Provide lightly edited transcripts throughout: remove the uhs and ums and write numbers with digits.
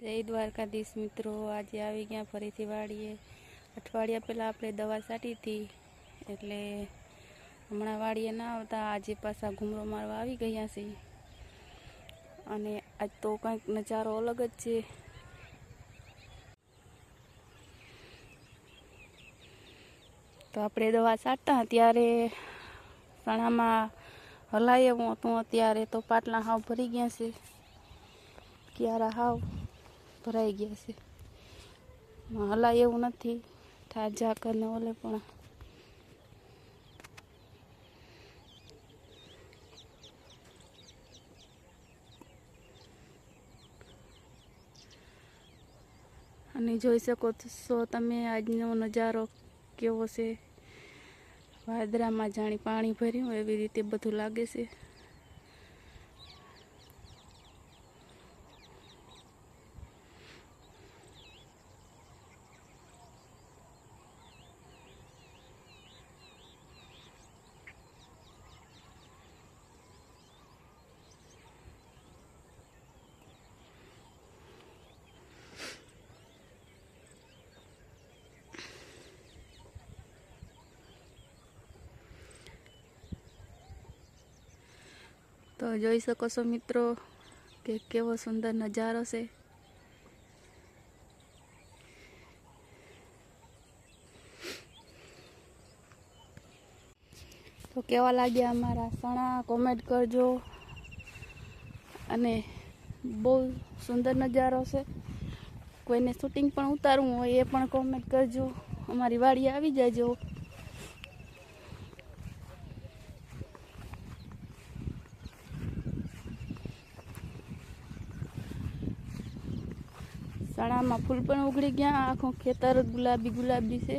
जय द्वारकाधीश मित्रों, आज આવી ગયા ફરીથી વાડીએ। અઠવાડિયા પહેલાં આપણે દવા છાંટી હતી, એટલે હમણાં વાડીએ ના આવતા આજે પાછા ઘૂમરો મારવા આવી ગયા છે। અને આજ તો કંઈક નજારો અલગ જ છે। તો આપણે દવા છાંટતા ત્યારે ચણામાં હલાય એવું હતું, અત્યારે તો પાટલા હાવ ભરી ગયા છે, ક્યારા હાવ ભરાઈ ગયા છે, હલાય એવું નથી। ઠાજા કરીને ઓલે પણ અને જોઈ શકો છો તમે આજનો નજારો કેવો છે। વાદળામાં જાણે પાણી ભર્યું હોય એવી રીતે બધું લાગે છે। તો જોઈ શકો છો મિત્રો કે કેવો સુંદર નજારો છે। તો કેવા લાગ્યા અમારા ચણા કોમેન્ટ કરજો, અને બહુ સુંદર નજારો છે। કોઈને શૂટિંગ પણ ઉતારવું હોય એ પણ કોમેન્ટ કરજો, અમારી વાડીએ આવી જાજો। ચણામાં ફૂલ પણ ઉગડી ગયા, આખું ખેતર ગુલાબી ગુલાબી છે।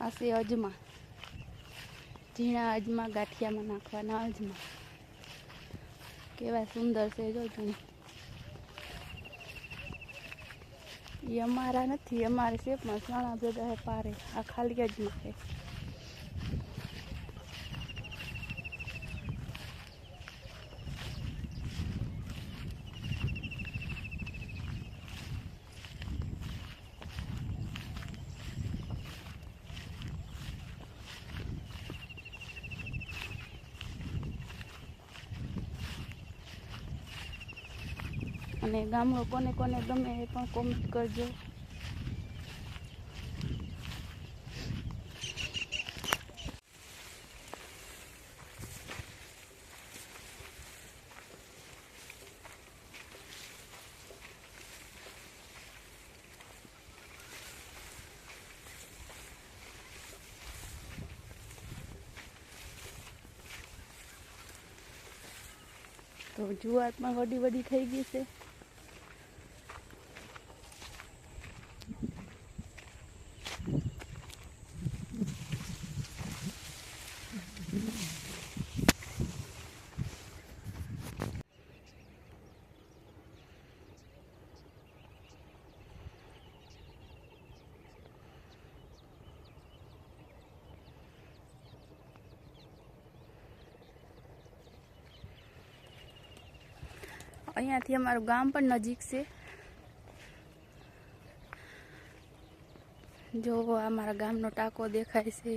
આ છે અજમા, ઝીણા અજમા ગાંઠિયામાં નાખવાના અજમા, કેવા સુંદર છે જો તમે। એ અમારા નથી, અમારે છે પણ ચણા બધા પારે, આ ખાલી અજમા છે। અને ગામડો કોને કોને ગમે એ પણ કોમેન્ટ કરજો। તો જુવાર પણ વડી વડી થઈ ગઈ છે। અહીંયાથી અમારું ગામ પણ નજીક છે। જો અમારા ગામનો ટાંકો દેખાય છે।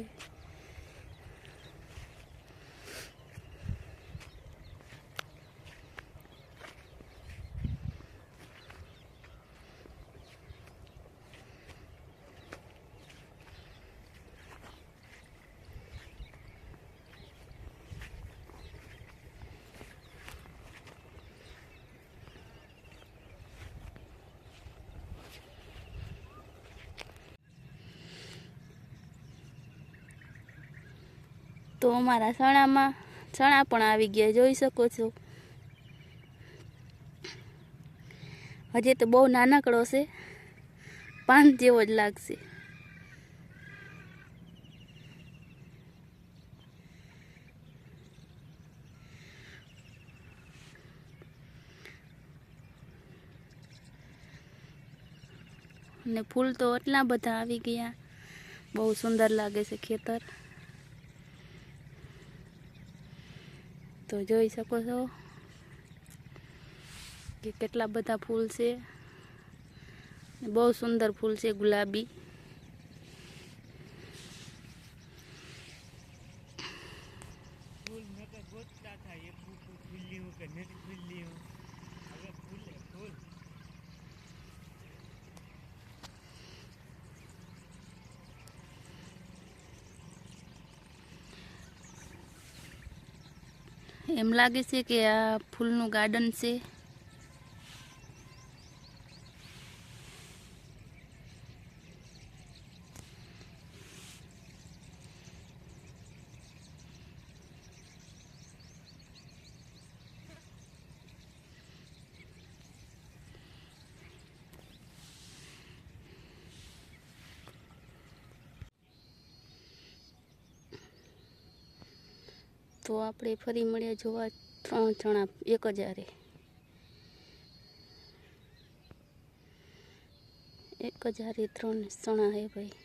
તો અમારા ચણા પણ આવી ગયા, જોઈ શકો છો। હજી તો બહુ નાનકડો છે, પાન જેવો જ લાગશે. ને ફૂલ તો એટલા બધા આવી ગયા, બહુ સુંદર લાગે છે ખેતર. તો જોઈ શકો છો કે કેટલા બધા ફૂલ છે. બહુ સુંદર ફૂલ છે ગુલાબી. એમ લાગે છે કે આ ફૂલનું ગાર્ડન છે. તો આપણે ફરી મળ્યા જોવા 3 જણા 1000 1000 3 જણા હે ભાઈ.